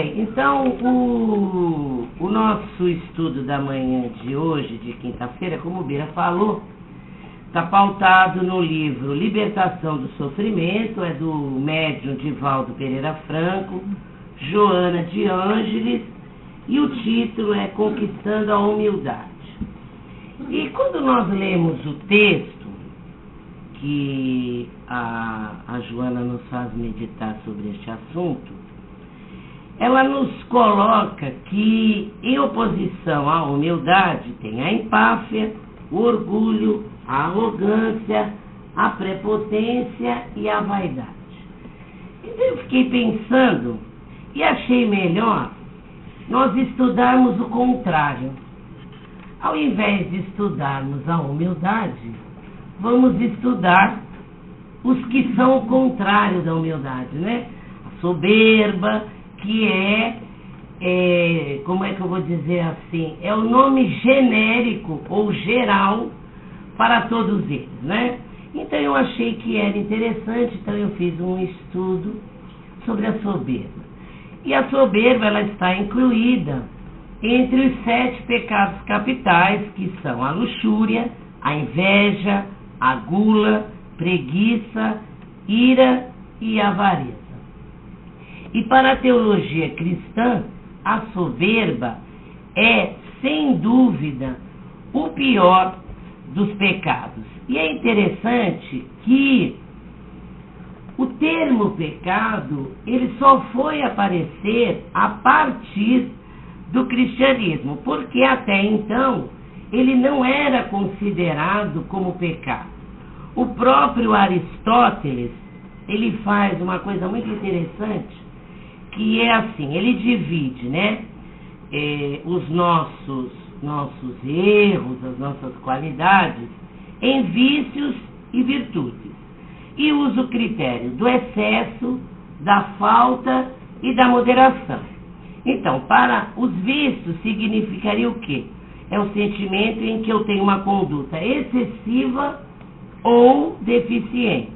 bem, então o nosso estudo da manhã de hoje, de quinta-feira, como o Bira falou, está pautado no livro Libertação do Sofrimento, é do médium Divaldo Pereira Franco, Joana de Ângeles, e o título é Conquistando a Humildade. E quando nós lemos o texto, que a Joana nos faz meditar sobre este assunto, ela nos coloca que, em oposição à humildade, tem a empáfia, o orgulho, a arrogância, a prepotência e a vaidade. Então eu fiquei pensando e achei melhor nós estudarmos o contrário. Ao invés de estudarmos a humildade, vamos estudar os que são o contrário da humildade, né? A soberba, que como é que eu vou dizer assim? É o nome genérico ou geral para todos eles, né? Então eu achei que era interessante, então eu fiz um estudo sobre a soberba. E a soberba, ela está incluída entre os 7 pecados capitais, que são a luxúria, a inveja, a gula, preguiça, ira e avareza. E para a teologia cristã, a soberba é, sem dúvida, o pior dos pecados. E é interessante que o termo pecado, ele só foi aparecer a partir do cristianismo, porque até então ele não era considerado como pecado. O próprio Aristóteles, ele faz uma coisa muito interessante, que é assim, ele divide, né, os nossos erros, as nossas qualidades, em vícios e virtudes. E usa o critério do excesso, da falta e da moderação. Então, para os vícios, significaria o quê? É o sentimento em que eu tenho uma conduta excessiva ou deficiente.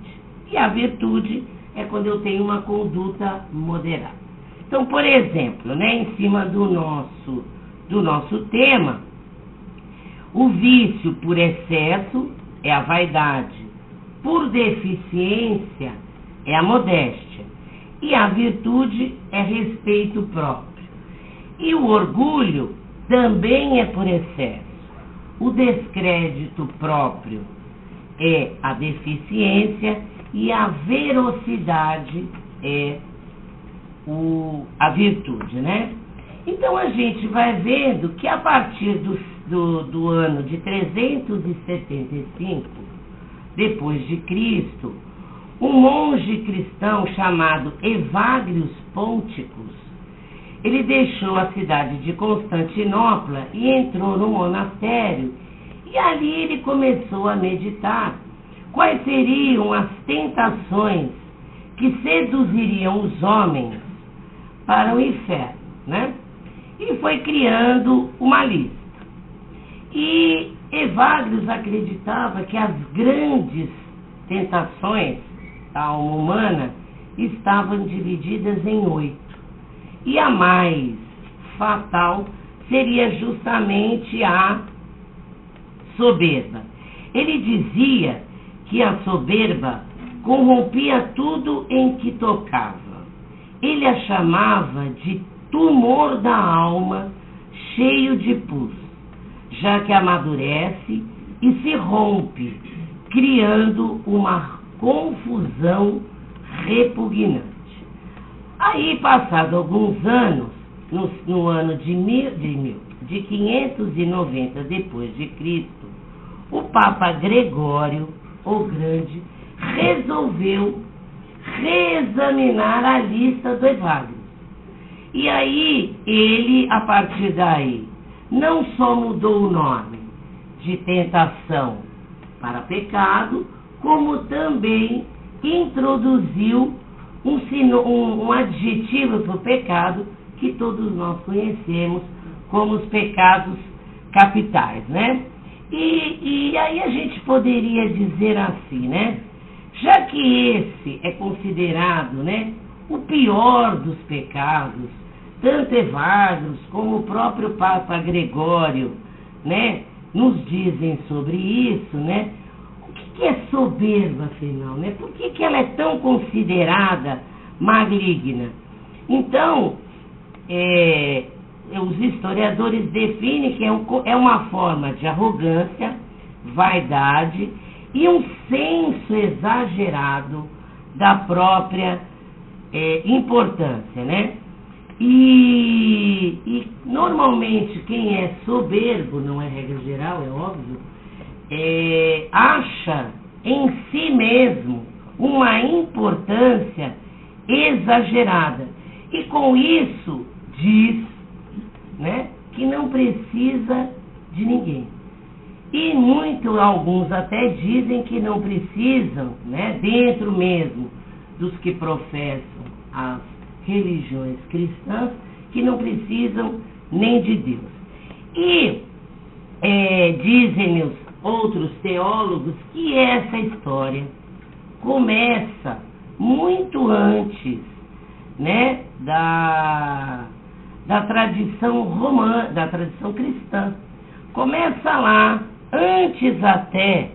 E a virtude é quando eu tenho uma conduta moderada. Então, por exemplo, né, em cima do nosso tema, o vício por excesso é a vaidade, por deficiência é a modéstia, e a virtude é respeito próprio. E o orgulho também é por excesso. O descrédito próprio é a deficiência e a velocidade é a virtude, né? Então a gente vai vendo que a partir do ano de 375 depois de Cristo, um monge cristão chamado Evagrius Ponticus, ele deixou a cidade de Constantinopla e entrou no monastério, e ali ele começou a meditar quais seriam as tentações que seduziriam os homens para o inferno, né? E foi criando uma lista. E Evagrius acreditava que as grandes tentações da alma humana estavam divididas em 8. E a mais fatal seria justamente a soberba. Ele dizia que a soberba corrompia tudo em que tocava. Ele a chamava de tumor da alma, cheio de pus, já que amadurece e se rompe, criando uma confusão repugnante. Aí, passados alguns anos, no ano de 590 depois de Cristo, o Papa Gregório, o Grande, resolveu reexaminar a lista do Evagrius. E aí, ele, a partir daí, não só mudou o nome de tentação para pecado, como também introduziu um adjetivo para o pecado que todos nós conhecemos como os pecados capitais, né? E aí a gente poderia dizer assim, né? Já que esse é considerado, né, o pior dos pecados, tanto Evagros como o próprio Papa Gregório, né, nos dizem sobre isso, né? O que é soberba, afinal, né? Por que ela é tão considerada maligna? Então, os historiadores definem que é uma forma de arrogância, vaidade e um senso exagerado da própria importância, né? E normalmente quem é soberbo, não é regra geral, é óbvio, acha em si mesmo uma importância exagerada. E com isso diz, né, que não precisa de ninguém. E alguns até dizem que não precisam, né, dentro mesmo dos que professam as religiões cristãs, que não precisam nem de Deus. E dizem os outros teólogos que essa história começa muito antes, né, da tradição romana, da tradição cristã. Começa lá, antes até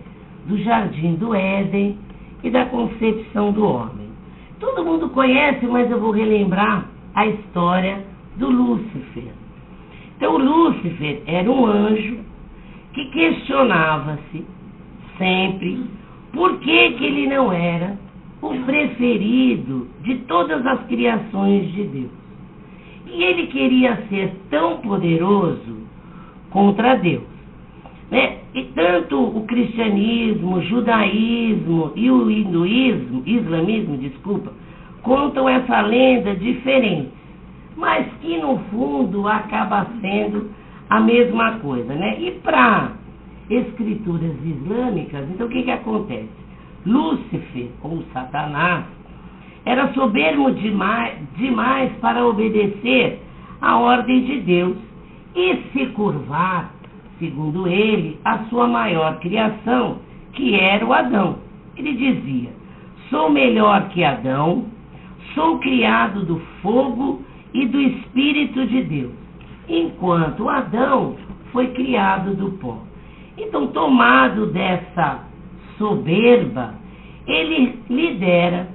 do Jardim do Éden e da concepção do homem. Todo mundo conhece, mas eu vou relembrar a história do Lúcifer. Então, Lúcifer era um anjo que questionava-se sempre por que ele não era o preferido de todas as criações de Deus. E ele queria ser tão poderoso contra Deus, né? E tanto o cristianismo, o judaísmo e o islamismo, contam essa lenda diferente, mas que no fundo acaba sendo a mesma coisa, né? E para escrituras islâmicas, então o que acontece? Lúcifer, ou Satanás, era soberbo demais para obedecer à ordem de Deus e se curvar, segundo ele, a sua maior criação, que era o Adão. Ele dizia: sou melhor que Adão, sou criado do fogo e do Espírito de Deus, enquanto Adão foi criado do pó. Então, tomado dessa soberba, ele lidera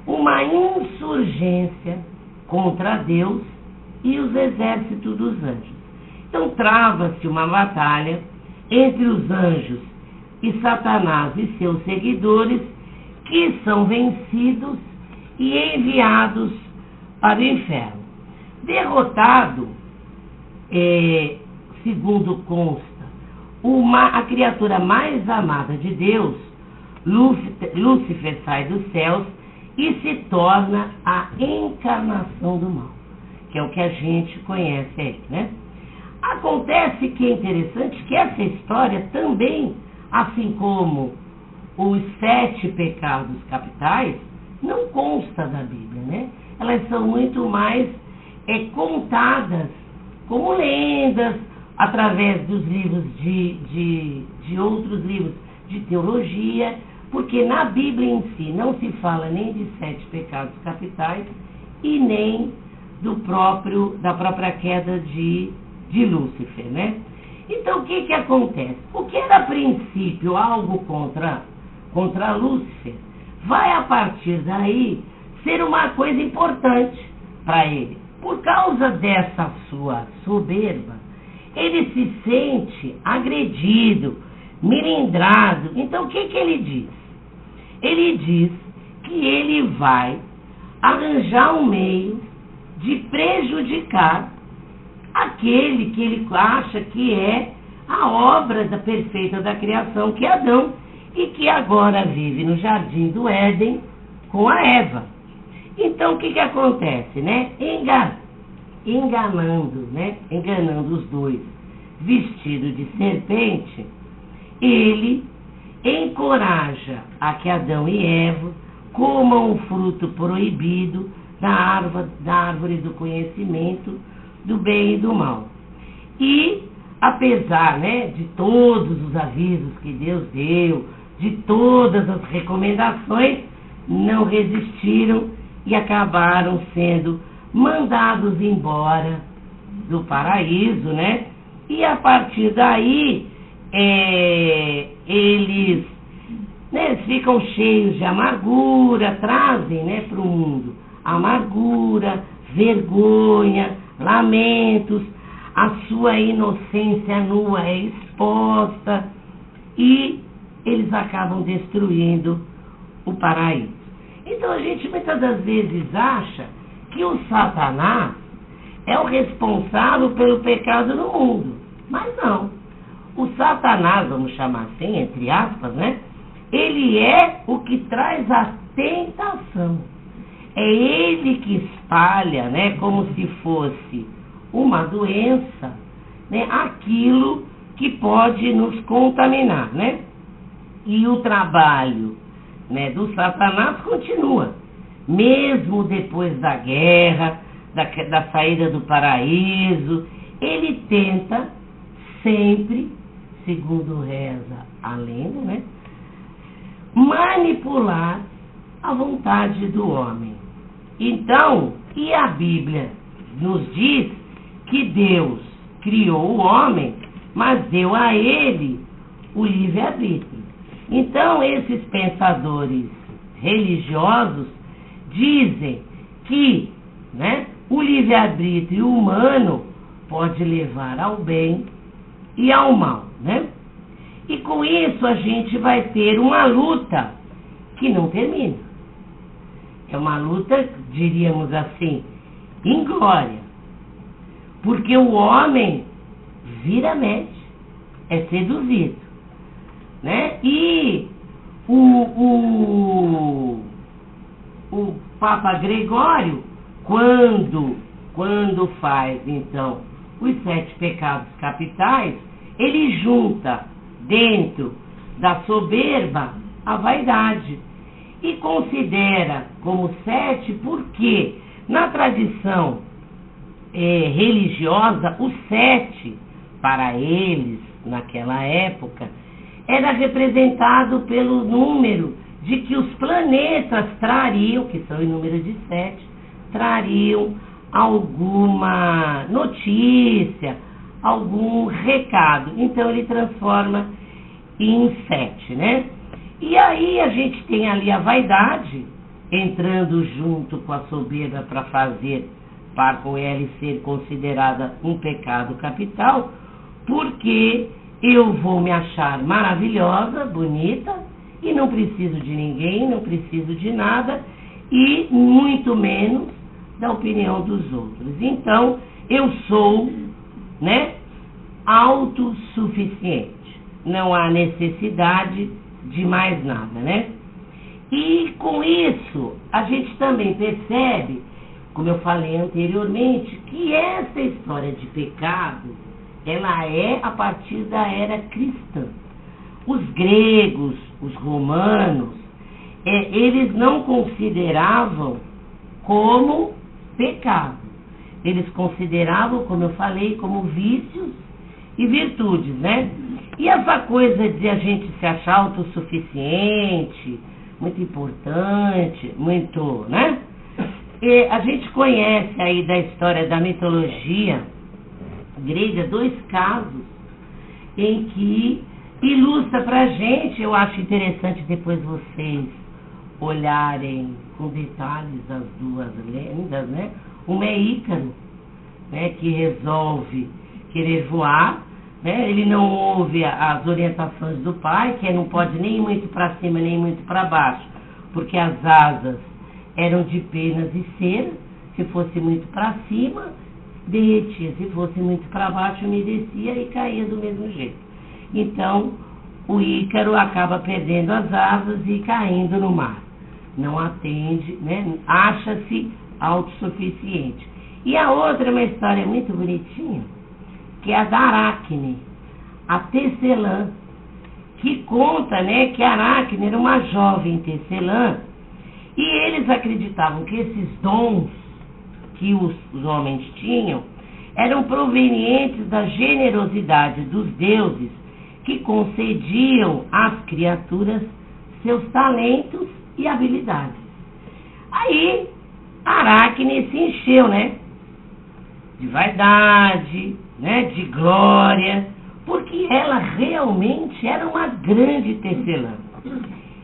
uma insurgência contra Deus e os exércitos dos anjos. Então trava-se uma batalha entre os anjos e Satanás e seus seguidores, que são vencidos e enviados para o inferno. Derrotado, segundo consta, a criatura mais amada de Deus, Lúcifer sai dos céus e se torna a encarnação do mal, que é o que a gente conhece aí, né? Acontece que é interessante que essa história também, assim como os 7 pecados capitais, não consta da Bíblia, né? Elas são muito mais contadas como lendas, através dos livros de outros livros de teologia, porque na Bíblia em si não se fala nem de 7 pecados capitais e nem da própria queda de Lúcifer, né? Então o que acontece? O que era a princípio algo contra Lúcifer, vai a partir daí ser uma coisa importante para ele. Por causa dessa sua soberba, ele se sente agredido, melindrado. Então o que ele diz? Ele diz que ele vai arranjar um meio de prejudicar aquele que ele acha que é a obra perfeita da criação, que é Adão, e que agora vive no Jardim do Éden com a Eva. Então o que acontece, né? Enganando os dois, vestido de serpente, ele encoraja a que Adão e Eva comam o fruto proibido da árvore do conhecimento do bem e do mal. E, apesar, né, de todos os avisos que Deus deu, de todas as recomendações, não resistiram e acabaram sendo mandados embora do paraíso, né? E a partir daí, eles ficam cheios de amargura, trazem, né, para o mundo amargura, vergonha, lamentos, a sua inocência nua é exposta e eles acabam destruindo o paraíso. Então a gente muitas das vezes acha que o Satanás é o responsável pelo pecado no mundo, mas não. O Satanás, vamos chamar assim, entre aspas, né? Ele é o que traz a tentação. É ele que espalha, né, como se fosse uma doença, né, aquilo que pode nos contaminar, né? E o trabalho, né, do Satanás continua, mesmo depois da guerra, da saída do paraíso, ele tenta sempre, segundo reza a lenda, né, manipular a vontade do homem. Então, e a Bíblia nos diz que Deus criou o homem, mas deu a ele o livre-arbítrio. Então, esses pensadores religiosos dizem que, né, o livre-arbítrio humano pode levar ao bem e ao mal, né? E com isso a gente vai ter uma luta que não termina. É uma luta, diríamos assim, inglória. Porque o homem vira mexe, é seduzido, né? E o Papa Gregório, quando faz, então, os 7 pecados capitais, ele junta dentro da soberba a vaidade e considera como 7 porque na tradição religiosa o 7 para eles naquela época era representado pelo número de que os planetas trariam, que são em número de 7, trariam alguma notícia, algum recado. Então ele transforma em 7, né? E aí a gente tem ali a vaidade entrando junto com a soberba para fazer, para com ela ser considerada um pecado capital, porque eu vou me achar maravilhosa, bonita, e não preciso de ninguém, não preciso de nada, e muito menos da opinião dos outros. Então, eu sou, né, autossuficiente. Não há necessidade de mais nada, né? E com isso, a gente também percebe, como eu falei anteriormente, que essa história de pecado, ela é a partir da era cristã. Os gregos, os romanos, eles não consideravam como pecado. Eles consideravam, como eu falei, como vícios e virtudes, né? E essa coisa de a gente se achar autossuficiente, muito importante, muito, né? E a gente conhece aí da história da mitologia grega 2 casos em que ilustra pra gente, eu acho interessante depois vocês olharem com detalhes as 2 lendas, né? Uma é Ícaro, né, que resolve querer voar, né? Ele não ouve as orientações do pai, que não pode nem ir muito para cima nem muito para baixo, porque as asas eram de penas e cera. Se fosse muito para cima, derretia, se fosse muito para baixo, umedecia e caía do mesmo jeito. Então, o Ícaro acaba perdendo as asas e caindo no mar. Não atende, né? Acha-se autossuficiente. E a outra é uma história muito bonitinha, que é a da Aracne, a tecelã, que conta, né, que a Aracne era uma jovem tecelã, e eles acreditavam que esses dons que os homens tinham eram provenientes da generosidade dos deuses, que concediam às criaturas seus talentos e habilidades. Aí Aracne se encheu, né? De vaidade, né? De glória, porque ela realmente era uma grande tecelã.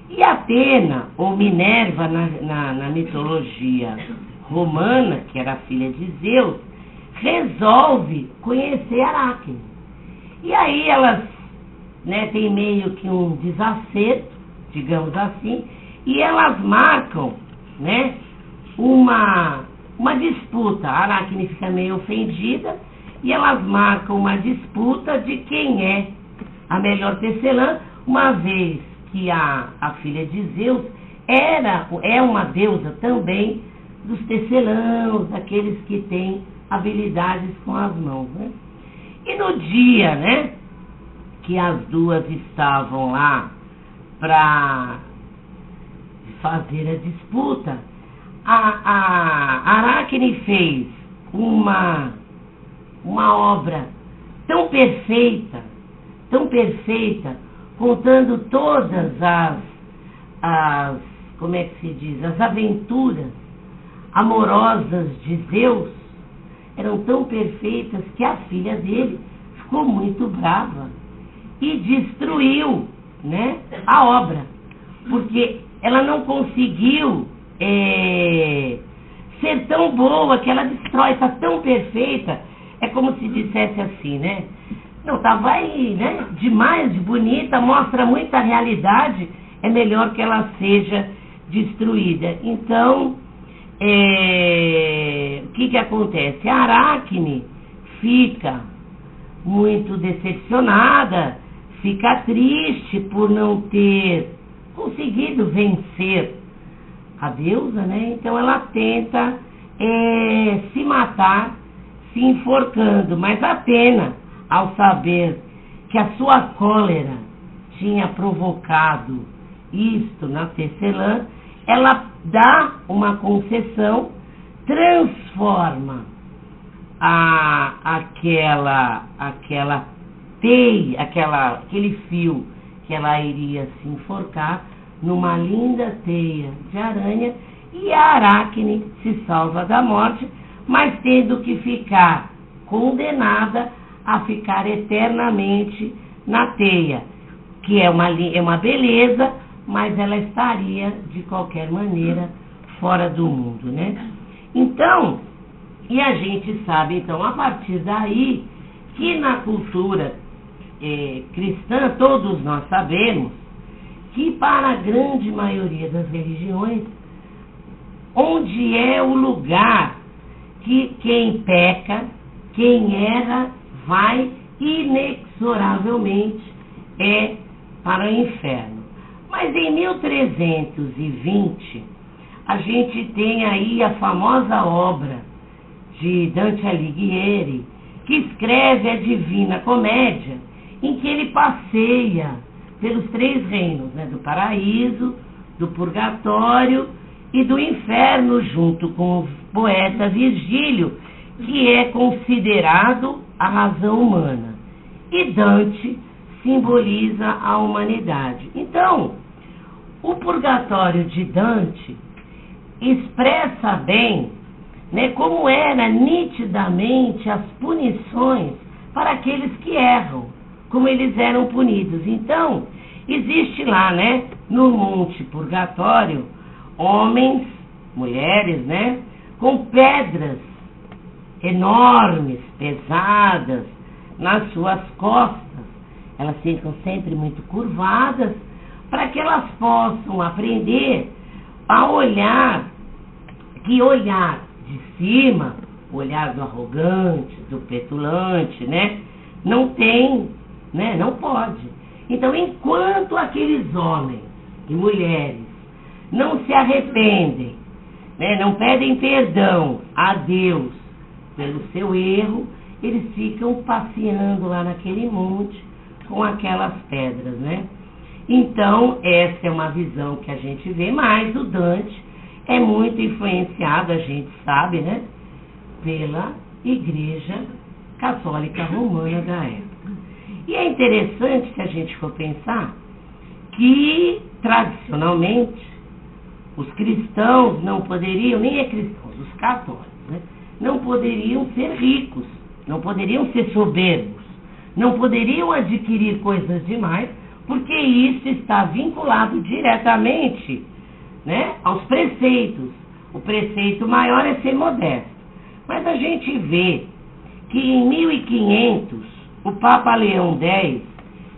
E Atena, ou Minerva na mitologia romana, que era filha de Zeus, resolve conhecer Aracne. E aí elas, né, tem meio que um desacerto, digamos assim, e elas marcam, né, uma disputa. A Aracne fica meio ofendida e elas marcam uma disputa de quem é a melhor tecelã, uma vez que a filha de Zeus é uma deusa também dos tecelãos, daqueles que têm habilidades com as mãos, né? E no dia, né, que as duas estavam lá para fazer a disputa, a Aracne fez uma obra tão perfeita, contando todas as como é que se diz, as aventuras amorosas de Zeus, eram tão perfeitas que a filha dele ficou muito brava e destruiu, né, a obra, porque ela não conseguiu ser tão boa que ela destrói, está tão perfeita, é como se dissesse assim, né? Não, tava aí, né? Demais, de bonita, mostra muita realidade, é melhor que ela seja destruída. Então, o que acontece? A Aracne fica muito decepcionada, fica triste por não ter conseguido vencer a deusa, né? Então ela tenta se matar, se enforcando, mas Atena, ao saber que a sua cólera tinha provocado isto na tecelã, ela dá uma concessão, transforma aquele fio que ela iria se enforcar numa linda teia de aranha, e a Aracne se salva da morte, mas tendo que ficar condenada a ficar eternamente na teia, que é uma beleza, mas ela estaria de qualquer maneira fora do mundo, né? Então, e a gente sabe, então, a partir daí, que na cultura cristã, todos nós sabemos que para a grande maioria das religiões, onde é o lugar que quem peca, quem erra, vai inexoravelmente para o inferno. Mas em 1320, a gente tem aí a famosa obra de Dante Alighieri, que escreve a Divina Comédia, em que ele passeia pelos três reinos, né, do paraíso, do purgatório e do inferno, junto com o poeta Virgílio, que é considerado a razão humana. E Dante simboliza a humanidade. Então, o purgatório de Dante expressa bem, né, como era nitidamente as punições para aqueles que erram, como eles eram punidos. Então, existe lá, né, no Monte Purgatório, homens, mulheres, né, com pedras enormes, pesadas, nas suas costas. Elas ficam sempre muito curvadas, para que elas possam aprender a olhar, que olhar de cima, o olhar do arrogante, do petulante, né, não tem, né, não pode. Então, enquanto aqueles homens e mulheres não se arrependem, né, não pedem perdão a Deus pelo seu erro, eles ficam passeando lá naquele monte com aquelas pedras, né? Então, essa é uma visão que a gente vê, mas o Dante é muito influenciado, a gente sabe, né, pela Igreja Católica Romana da época. E é interessante, se a gente for pensar, que tradicionalmente os cristãos não poderiam, nem cristãos, os católicos, né, não poderiam ser ricos, não poderiam ser soberbos, não poderiam adquirir coisas demais, porque isso está vinculado diretamente, né, aos preceitos. O preceito maior é ser modesto. Mas a gente vê que em 1500, o Papa Leão X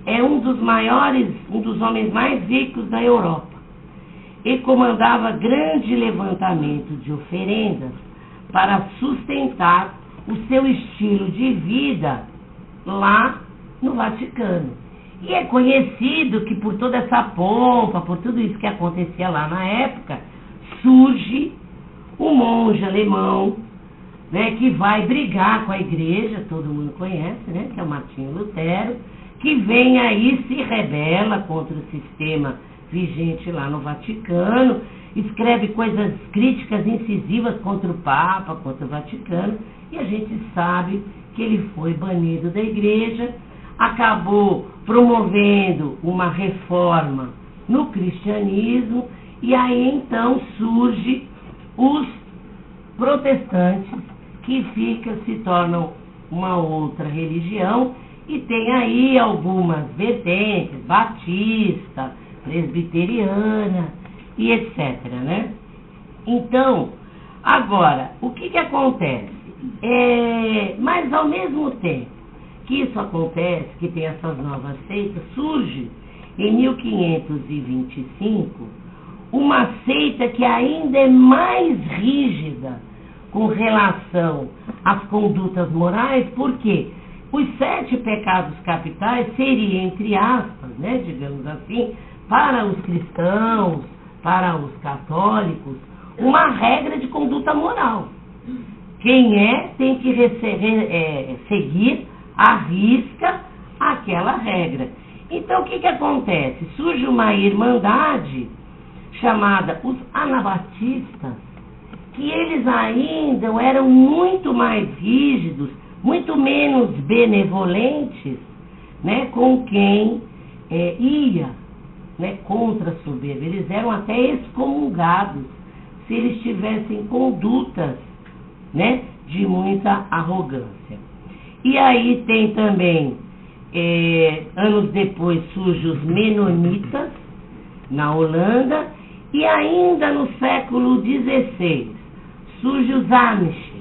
é um dos homens mais ricos da Europa. Ele comandava grande levantamento de oferendas para sustentar o seu estilo de vida lá no Vaticano. E é conhecido que por toda essa pompa, por tudo isso que acontecia lá na época, surge um monge alemão, né, que vai brigar com a igreja, todo mundo conhece, né, que é o Martinho Lutero, que vem aí, se rebela contra o sistema vigente lá no Vaticano, escreve coisas críticas incisivas contra o Papa, contra o Vaticano, e a gente sabe que ele foi banido da igreja, acabou promovendo uma reforma no cristianismo, e aí então surge os protestantes, que se tornam uma outra religião, e tem aí algumas vertentes, batista, presbiteriana e etc, né? Então, agora, o que acontece? Mas ao mesmo tempo que isso acontece, que tem essas novas seitas, surge em 1525 uma seita que ainda é mais rígida com relação às condutas morais, porque os 7 pecados capitais seriam, entre aspas, né, digamos assim, para os cristãos, para os católicos, uma regra de conduta moral. Quem tem que seguir à risca aquela regra. Então, o que acontece? Surge uma irmandade chamada os anabatistas, que eles ainda eram muito mais rígidos, muito menos benevolentes, né, com quem ia, né, contra a soberba. Eles eram até excomungados se eles tivessem condutas, né, de muita arrogância. E aí tem também, anos depois, surgem os menonitas na Holanda, e ainda no século XVI surgem os Amish,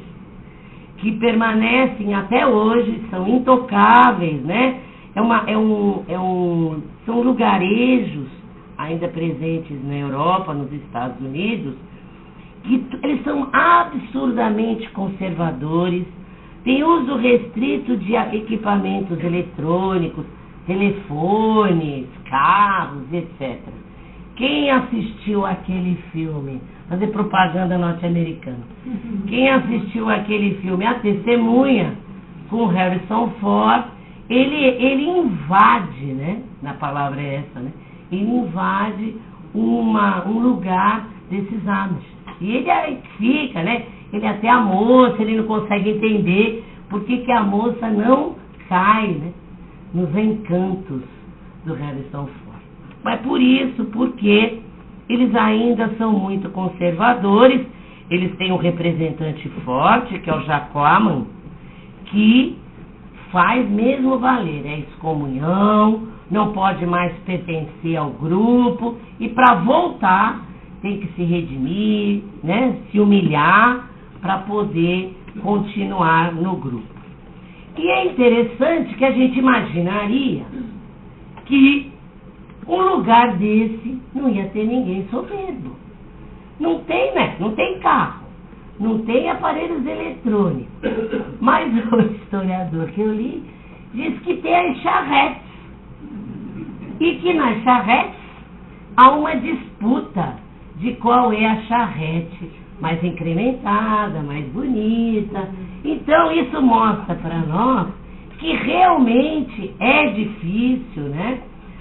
que permanecem até hoje, são intocáveis, né? São lugarejos ainda presentes na Europa, nos Estados Unidos, que eles são absurdamente conservadores, têm uso restrito de equipamentos eletrônicos, telefones, carros, etc. Quem assistiu aquele filme, fazer propaganda norte-americana, quem assistiu aquele filme, A Testemunha, com Harrison Ford, ele invade, né, na palavra é essa, né, ele invade um lugar desses Amish. E ele aí fica, né, ele até a moça, ele não consegue entender por que a moça não cai, né, nos encantos do Harrison Ford. Mas porque eles ainda são muito conservadores. Eles têm um representante forte, que é o Jacob, que faz mesmo valer a excomunhão, não pode mais pertencer ao grupo, e para voltar tem que se redimir, né, se humilhar para poder continuar no grupo. E é interessante que a gente imaginaria que um lugar desse não ia ter ninguém soberbo. Não tem, né? Não tem carro, não tem aparelhos eletrônicos. Mas o historiador que eu li diz que tem as charretes. E que nas charretes há uma disputa de qual é a charrete mais incrementada, mais bonita. Então isso mostra para nós que realmente é difícil, né,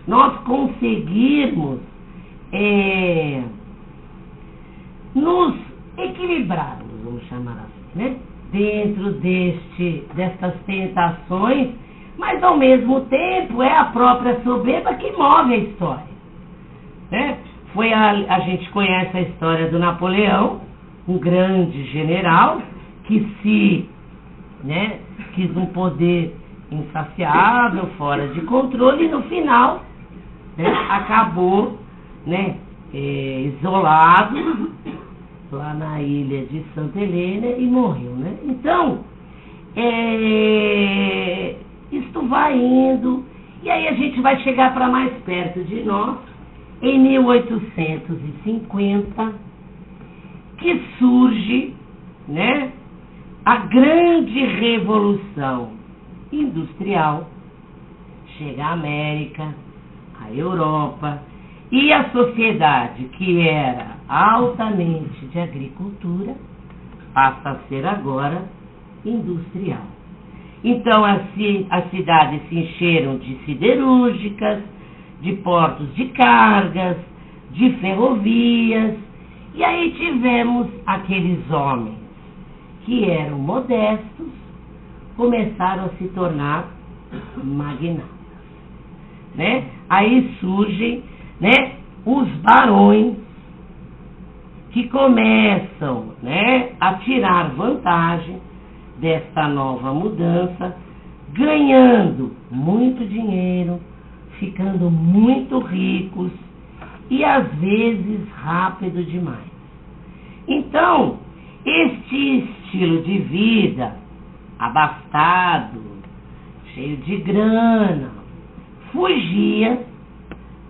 nós conseguirmos nos equilibrarmos, vamos chamar assim, né, dentro destas tentações, mas ao mesmo tempo é a própria soberba que move a história, né? A gente conhece a história do Napoleão, um grande general que quis um poder insaciável, fora de controle, e no final, né, acabou, né, isolado lá na ilha de Santa Helena e morreu, né? Então, isto vai indo, e aí a gente vai chegar para mais perto de nós, em 1850, que surge, né, a grande revolução industrial. Chega a América, a Europa, e a sociedade, que era altamente de agricultura, passa a ser agora industrial. Então as cidades se encheram de siderúrgicas, de portos de cargas, de ferrovias, e aí tivemos aqueles homens que eram modestos, começaram a se tornar magnatas, né? Aí surgem, né, os barões, que começam, né, a tirar vantagem desta nova mudança, ganhando muito dinheiro, ficando muito ricos e às vezes rápido demais. Então, este estilo de vida abastado, cheio de grana, fugia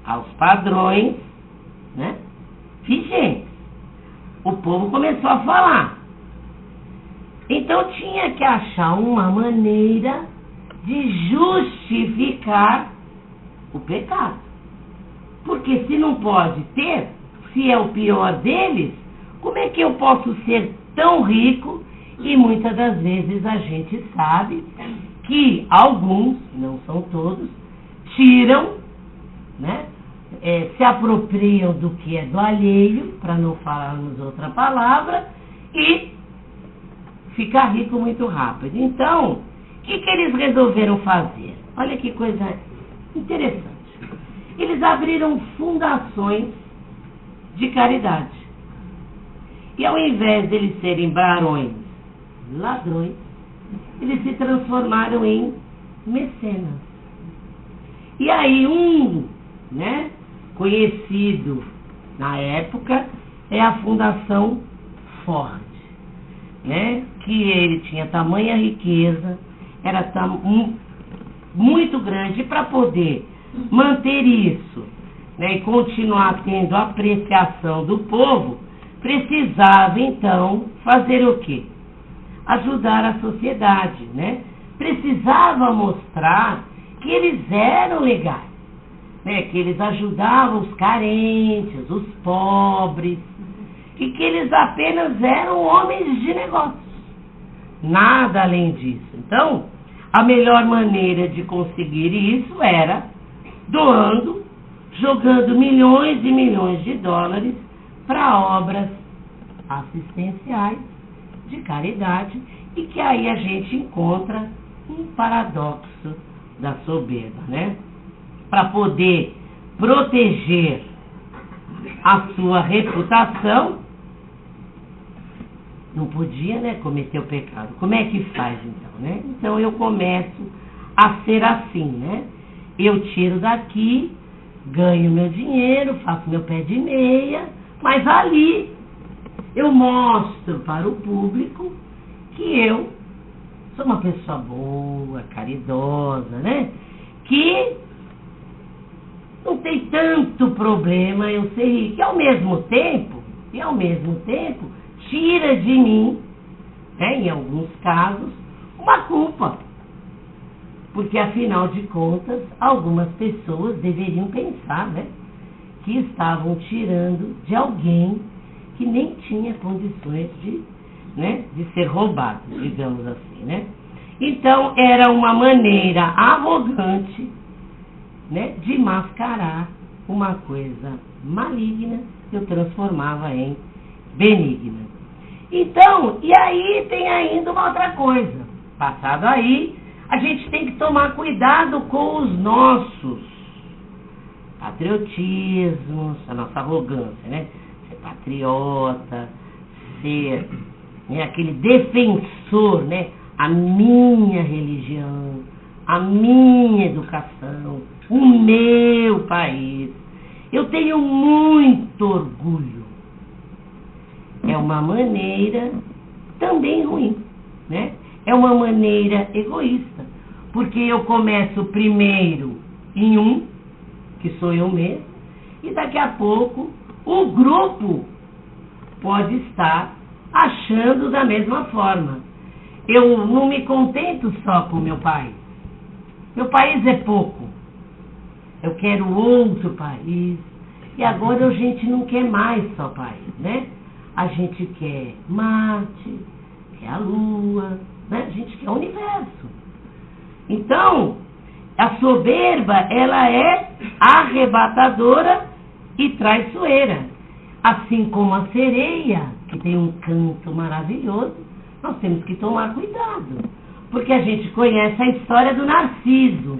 aos padrões, né, vigentes. O povo começou a falar. Então tinha que achar uma maneira de justificar o pecado. Porque se não pode ter, se é o pior deles, como é que eu posso ser tão rico? E muitas das vezes a gente sabe que alguns, não são todos, tiram, né, se apropriam do que é do alheio, para não falarmos outra palavra, e ficar rico muito rápido. Então, o que eles resolveram fazer? Olha que coisa interessante. Eles abriram fundações de caridade. E ao invés de eles serem barões, ladrões, eles se transformaram em mecenas. E aí né, conhecido na época é a Fundação Ford, né, que ele tinha tamanha riqueza, era muito grande, para poder manter isso, né, e continuar tendo a apreciação do povo, precisava então fazer o quê? Ajudar a sociedade, né? Precisava mostrar que eles eram legais, né? Que eles ajudavam os carentes, os pobres, e que eles apenas eram homens de negócios, nada além disso. Então, a melhor maneira de conseguir isso era doando, jogando milhões e milhões de dólares para obras assistenciais de caridade, e que aí a gente encontra um paradoxo da soberba, né? Para poder proteger a sua reputação, não podia, né, cometer o pecado. Como é que faz então, né? Então eu começo a ser assim, né? Eu tiro daqui, ganho meu dinheiro, faço meu pé de meia, mas ali eu mostro para o público que eu sou uma pessoa boa, caridosa, né? Que não tem tanto problema eu ser rico. E ao mesmo tempo, tira de mim, né, em alguns casos, uma culpa. Porque, afinal de contas, algumas pessoas deveriam pensar, né, que estavam tirando de alguém que nem tinha condições de, né, de ser roubado, digamos assim, né? Então, era uma maneira arrogante, né, de mascarar uma coisa maligna que eu transformava em benigna. Então, e aí tem ainda uma outra coisa. Passado aí, a gente tem que tomar cuidado com os nossos patriotismos, a nossa arrogância, né? Ser patriota, ser, né, aquele defensor, né, a minha religião, a minha educação, o meu país. Eu tenho muito orgulho. É uma maneira também ruim, né? É uma maneira egoísta, porque eu começo primeiro em um, que sou eu mesmo, e daqui a pouco o grupo pode estar achando da mesma forma. Eu não me contento só com o meu país. Meu país é pouco. Eu quero outro país. E agora a gente não quer mais só país, né? A gente quer Marte, quer a Lua, né? A gente quer o universo. Então, a soberba, ela é arrebatadora e traiçoeira. Assim como a sereia, que tem um canto maravilhoso, nós temos que tomar cuidado. Porque a gente conhece a história do Narciso.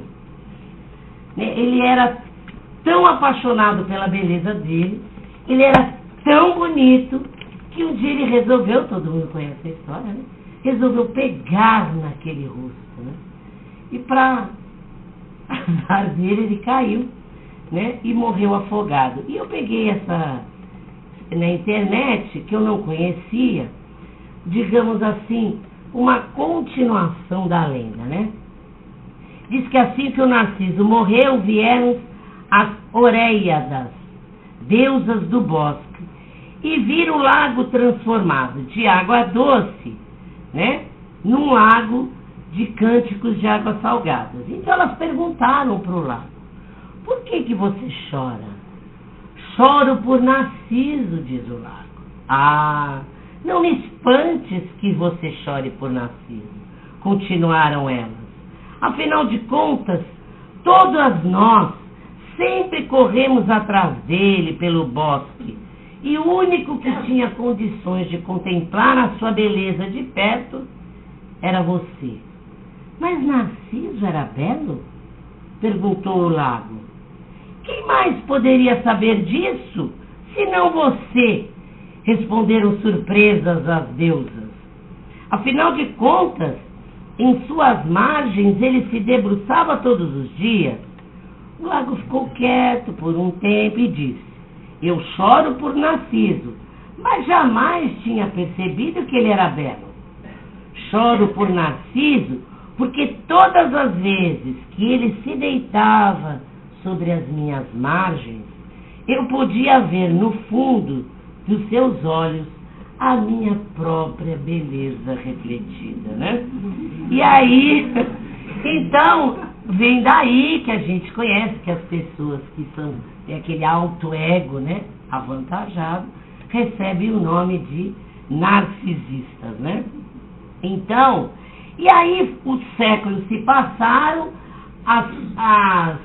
Ele era tão apaixonado pela beleza dele, ele era tão bonito, que um dia ele resolveu, todo mundo conhece a história, né? Resolveu pegar naquele rosto, né? E para azar dele, ele caiu, né? E morreu afogado. E eu peguei essa na internet, que eu não conhecia, digamos assim, uma continuação da lenda, né? Diz que assim que o Narciso morreu, vieram as Oréiadas, deusas do bosque, e viram o lago transformado de água doce, né, num lago de cânticos de águas salgadas. Então elas perguntaram para o lago: por que você chora? Choro por Narciso, diz o lago. Ah, não me espantes que você chore por Narciso, continuaram elas. Afinal de contas, todas nós sempre corremos atrás dele pelo bosque, e o único que tinha condições de contemplar a sua beleza de perto era você. Mas Narciso era belo? Perguntou o lago. Quem mais poderia saber disso, senão você? Responderam surpresas as deusas. Afinal de contas, em suas margens ele se debruçava todos os dias. O lago ficou quieto por um tempo e disse: eu choro por Narciso, mas jamais tinha percebido que ele era belo. Choro por Narciso porque todas as vezes que ele se deitava sobre as minhas margens, eu podia ver no fundo dos seus olhos a minha própria beleza refletida, né? E aí, então, vem daí que a gente conhece que as pessoas que têm aquele alto ego, né, avantajado, recebem o nome de narcisistas, né? Então, e aí os séculos se passaram, a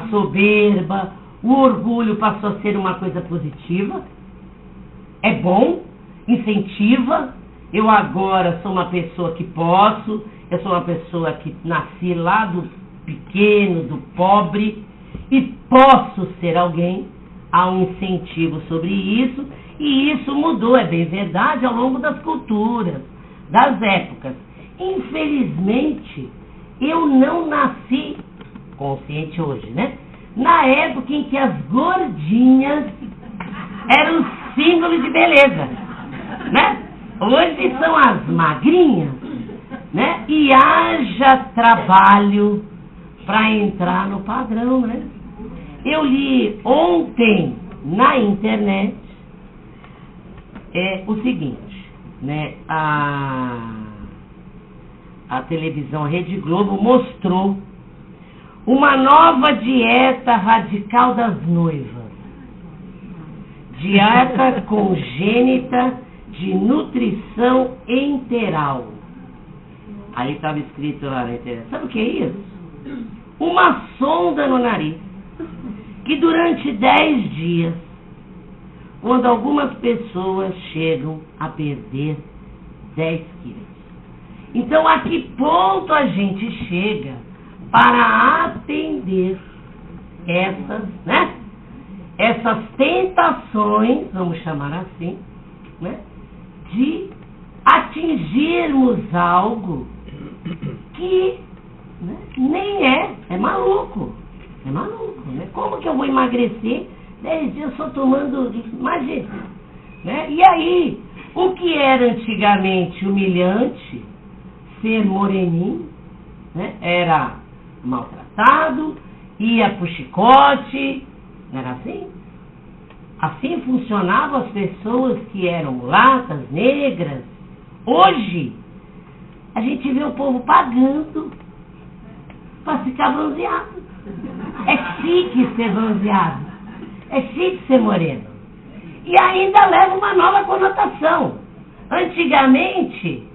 soberba, o orgulho passou a ser uma coisa positiva. É bom, incentiva. Eu agora sou uma pessoa que posso, eu sou uma pessoa que nasci lá do pequeno, do pobre, e posso ser alguém. Há um incentivo sobre isso, e isso mudou, é bem verdade, ao longo das culturas, das épocas. Infelizmente, eu não nasci consciente hoje, né? Na época em que as gordinhas eram símbolo de beleza, né? Hoje são as magrinhas, né? E haja trabalho para entrar no padrão, né? Eu li ontem na internet o seguinte, né? A televisão Rede Globo mostrou uma nova dieta radical das noivas. Dieta congênita de nutrição enteral. Aí estava escrito lá na internet. Sabe o que é isso? Uma sonda no nariz, que durante 10 dias, quando algumas pessoas chegam a perder 10 quilos. Então, a que ponto a gente chega para atender essas, né? Essas tentações, vamos chamar assim, né, de atingirmos algo que, né, nem é maluco. É maluco, né? Como que eu vou emagrecer 10 dias só tomando, imagina, né? E aí, o que era antigamente humilhante, ser moreninho, né, era maltratado, ia pro chicote, não era assim? Assim funcionavam as pessoas que eram mulatas, negras. Hoje, a gente vê o povo pagando para ficar bronzeado. É chique ser bronzeado. É chique ser moreno. E ainda leva uma nova conotação. Antigamente,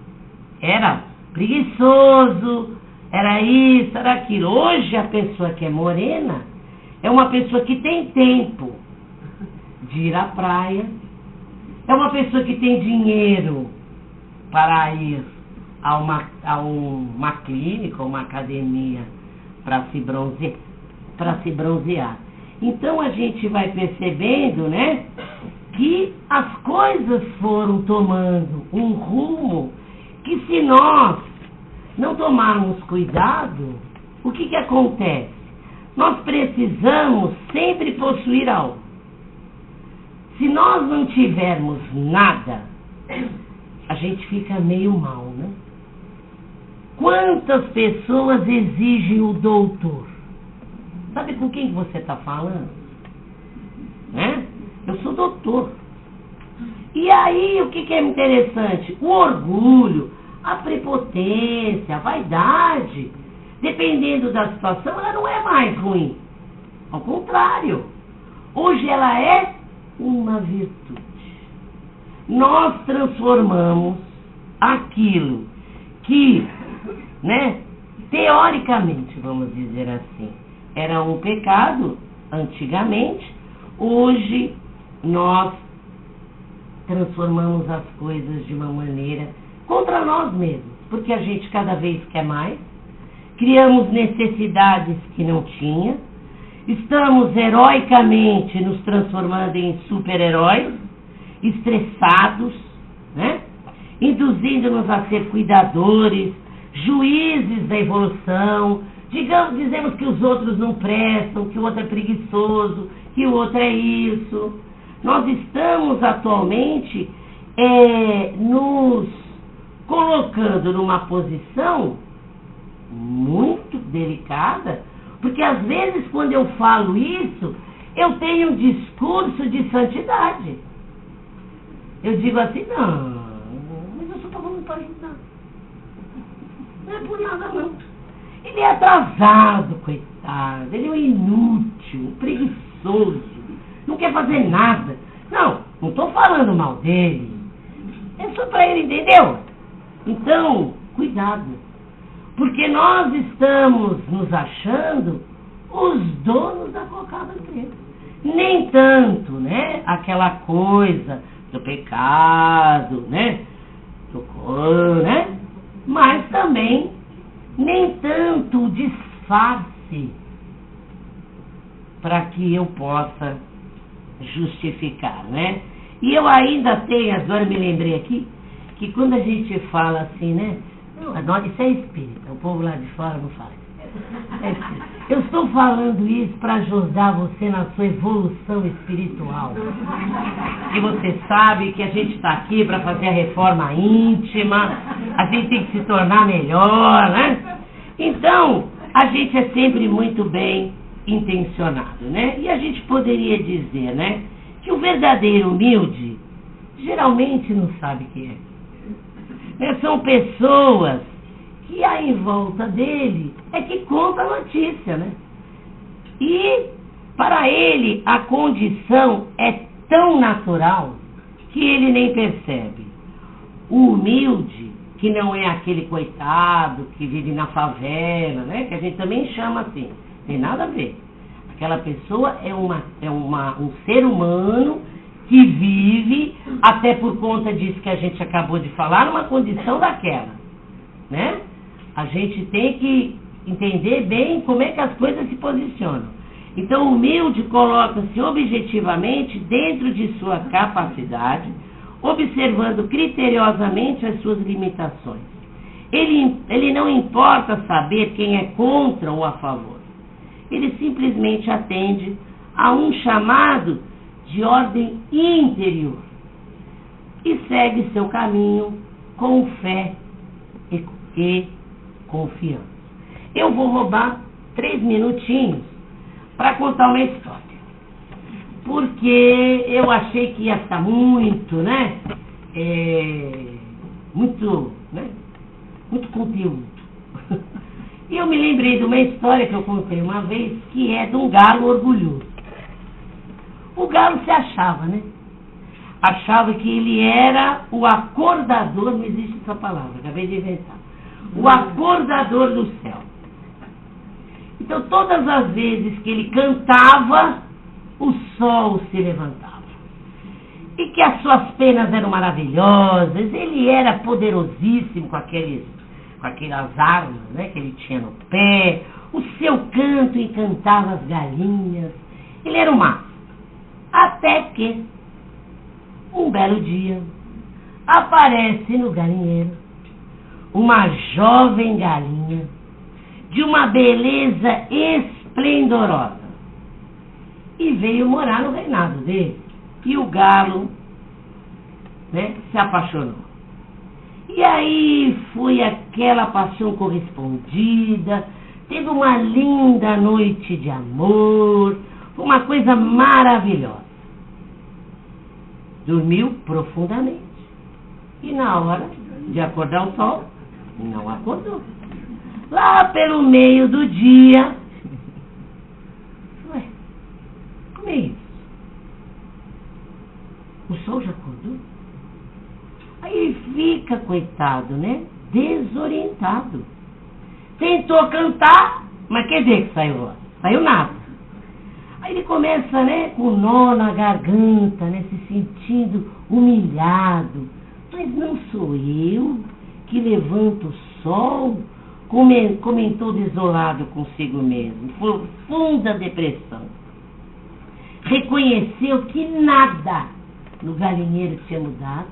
era preguiçoso, era isso, era aquilo. Hoje, a pessoa que é morena é uma pessoa que tem tempo de ir à praia, é uma pessoa que tem dinheiro para ir a uma clínica, uma academia para se bronzear. Então a gente vai percebendo, né, que as coisas foram tomando um rumo que, se nós não tomarmos cuidado, o que acontece? Nós precisamos sempre possuir algo. Se nós não tivermos nada, a gente fica meio mal, né? Quantas pessoas exigem o doutor? Sabe com quem que você está falando? Né? Eu sou doutor. E aí, o que é interessante? O orgulho, a prepotência, a vaidade, dependendo da situação, ela não é mais ruim. Ao contrário, hoje ela é uma virtude. Nós transformamos aquilo que, né, teoricamente, vamos dizer assim, era um pecado antigamente, hoje nós transformamos as coisas de uma maneira contra nós mesmos, porque a gente cada vez quer mais, criamos necessidades que não tinha, estamos heroicamente nos transformando em super-heróis, estressados, né? Induzindo-nos a ser cuidadores, juízes da evolução. Dizemos que os outros não prestam, que o outro é preguiçoso, que o outro é isso. Nós estamos atualmente nos colocando numa posição muito delicada, porque às vezes quando eu falo isso, eu tenho um discurso de santidade. Eu digo assim, não, mas eu só estou falando para ajudar. Não é por nada não. Ele é atrasado, coitado, ele é um inútil, um preguiçoso, não quer fazer nada. Não estou falando mal dele, é só para ele, entendeu? Então, cuidado, porque nós estamos nos achando os donos da cocada preta. Nem tanto, né, aquela coisa do pecado, né, né, mas também nem tanto o disfarce para que eu possa justificar, né? E eu ainda tenho, agora me lembrei aqui, que quando a gente fala assim, né, não, isso é espírita, o povo lá de fora não fala. Eu estou falando isso para ajudar você na sua evolução espiritual. E você sabe que a gente está aqui para fazer a reforma íntima, a gente tem que se tornar melhor, né? Então, a gente é sempre muito bem intencionado, né? E a gente poderia dizer, né, que o verdadeiro humilde geralmente não sabe quem é. São pessoas que aí em volta dele é que conta a notícia, né? E para ele a condição é tão natural que ele nem percebe. O humilde, que não é aquele coitado que vive na favela, né? Que a gente também chama assim, tem nada a ver. Aquela pessoa é um ser humano que vive, até por conta disso que a gente acabou de falar, numa condição daquela, né? A gente tem que entender bem como é que as coisas se posicionam. Então, o humilde coloca-se objetivamente dentro de sua capacidade, observando criteriosamente as suas limitações. Ele não importa saber quem é contra ou a favor. Ele simplesmente atende a um chamado de ordem interior e segue seu caminho com fé e confiança. Eu vou roubar 3 minutinhos para contar uma história, porque eu achei que ia ficar muito, né? Muito conteúdo. E eu me lembrei de uma história que eu contei uma vez, que é de um galo orgulhoso. O galo se achava, né? Achava que ele era o acordador, não existe essa palavra, acabei de inventar. O acordador do céu. Então, todas as vezes que ele cantava, o sol se levantava. E que as suas penas eram maravilhosas, ele era poderosíssimo com aquelas armas, né, que ele tinha no pé, o seu canto encantava as galinhas, ele era o máximo. Até que, um belo dia, aparece no galinheiro uma jovem galinha de uma beleza esplendorosa e veio morar no reinado dele. E o galo, né, se apaixonou. E aí foi aquela paixão correspondida, teve uma linda noite de amor, uma coisa maravilhosa. Dormiu profundamente. E na hora de acordar o sol, não acordou. Lá pelo meio do dia, ué, como é isso? O sol já acordou? Aí fica, coitado, né? Desorientado. Tentou cantar, mas quer dizer que saiu? Saiu nada. Aí ele começa, né, com um nó na garganta, né, se sentindo humilhado. Mas não sou eu que levanto o sol? Comentou desolado consigo mesmo. Profunda depressão. Reconheceu que nada no galinheiro tinha mudado.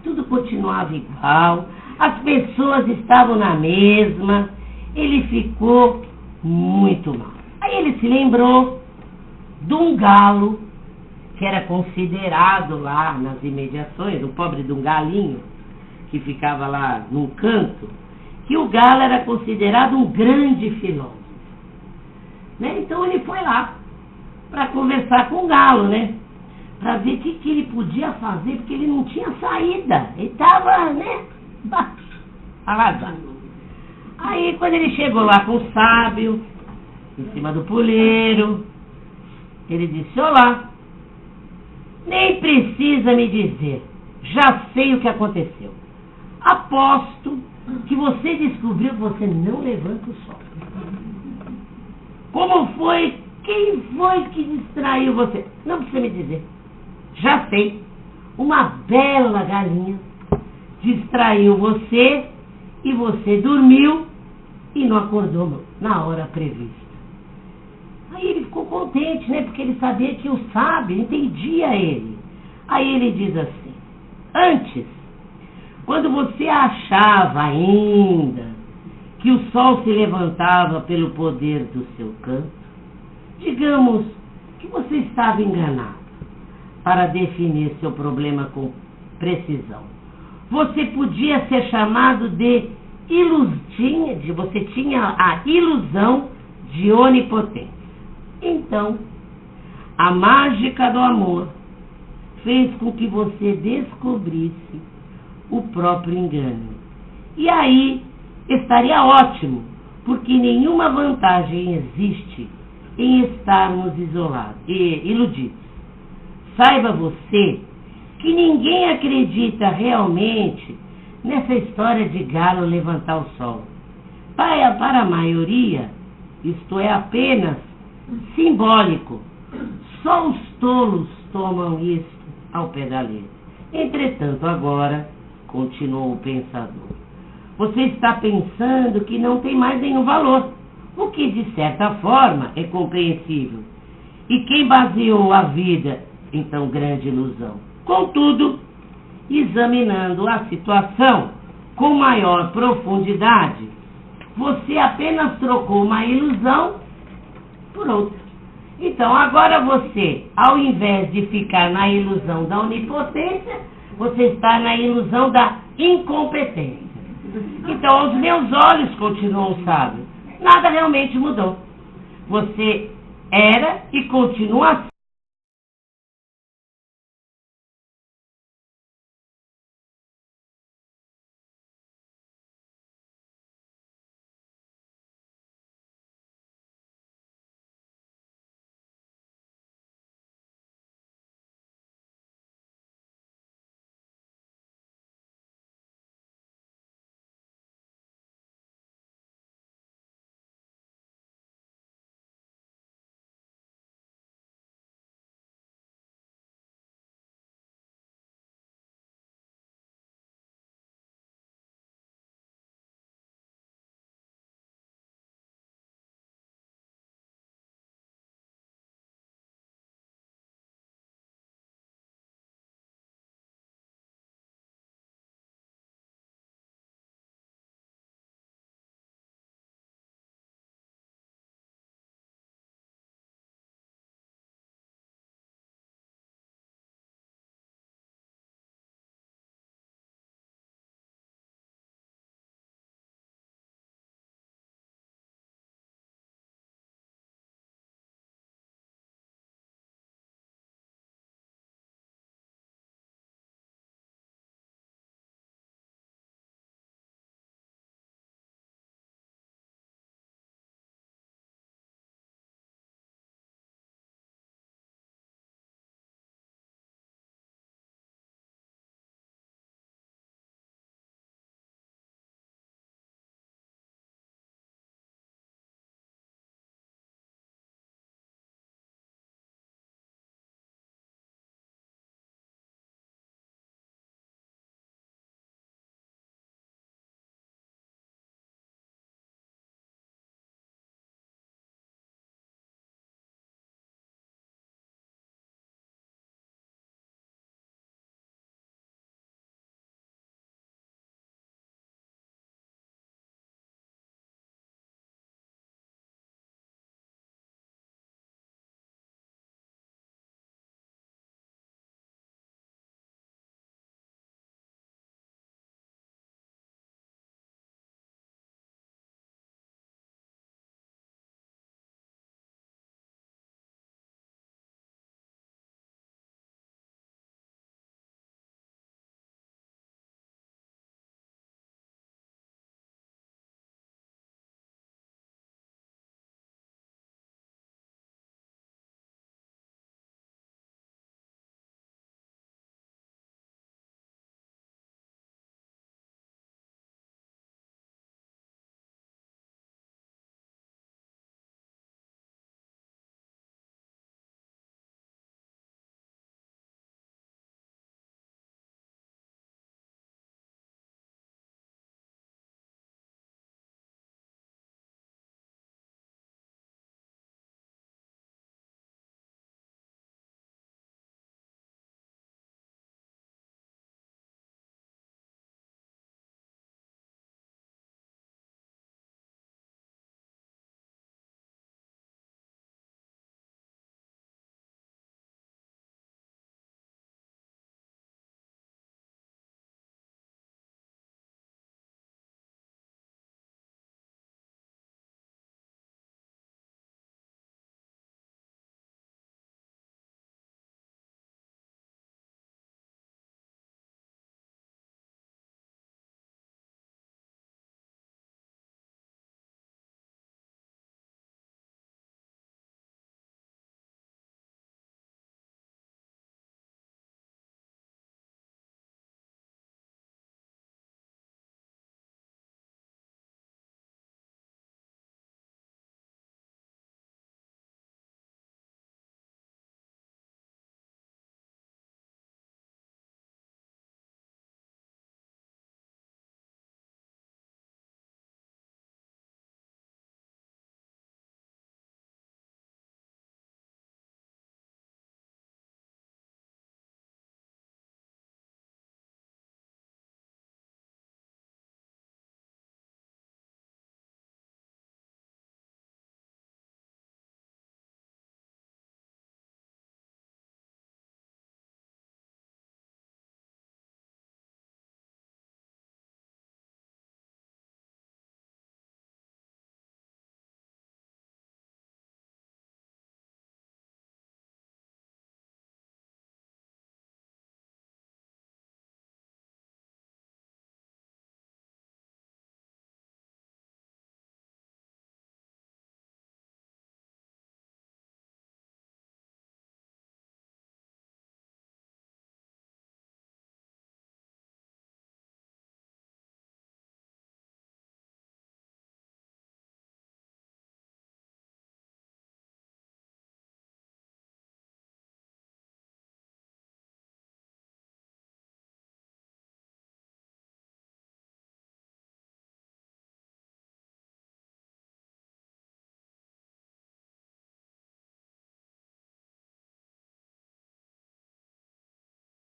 Tudo continuava igual. As pessoas estavam na mesma. Ele ficou muito mal. Aí ele se lembrou de um galo que era considerado lá nas imediações, o pobre de um galinho que ficava lá num canto, que o galo era considerado um grande filósofo, né? Então ele foi lá para conversar com o galo, né? Para ver o que ele podia fazer, porque ele não tinha saída, ele estava, né, arrasado. Aí quando ele chegou lá com o sábio, em cima do puleiro, ele disse: olá, nem precisa me dizer, já sei o que aconteceu. Aposto que você descobriu que você não levanta o sol. Como foi? Quem foi que distraiu você? Não precisa me dizer. Já sei. Uma bela galinha distraiu você e você dormiu e não acordou na hora prevista. Aí ele ficou contente, né? Porque ele sabia que o sábio entendia ele. Aí ele diz assim: antes, quando você achava ainda que o sol se levantava pelo poder do seu canto, digamos que você estava enganado para definir seu problema com precisão. Você podia ser chamado de você tinha a ilusão de onipotência. Então, a mágica do amor fez com que você descobrisse o próprio engano. E aí estaria ótimo, porque nenhuma vantagem existe em estarmos isolados e iludidos. Saiba você que ninguém acredita realmente nessa história de galo levantar o sol. Para a maioria, isto é apenas simbólico. Só os tolos tomam isso ao pé da letra. Entretanto, agora, continuou o pensador, você está pensando que não tem mais nenhum valor, o que de certa forma é compreensível. E quem baseou a vida em tão grande ilusão? Contudo, examinando a situação com maior profundidade, você apenas trocou uma ilusão por outra. Então, agora você, ao invés de ficar na ilusão da onipotência, você está na ilusão da incompetência. Então, os meus olhos continuam sábios. Nada realmente mudou. Você era e continua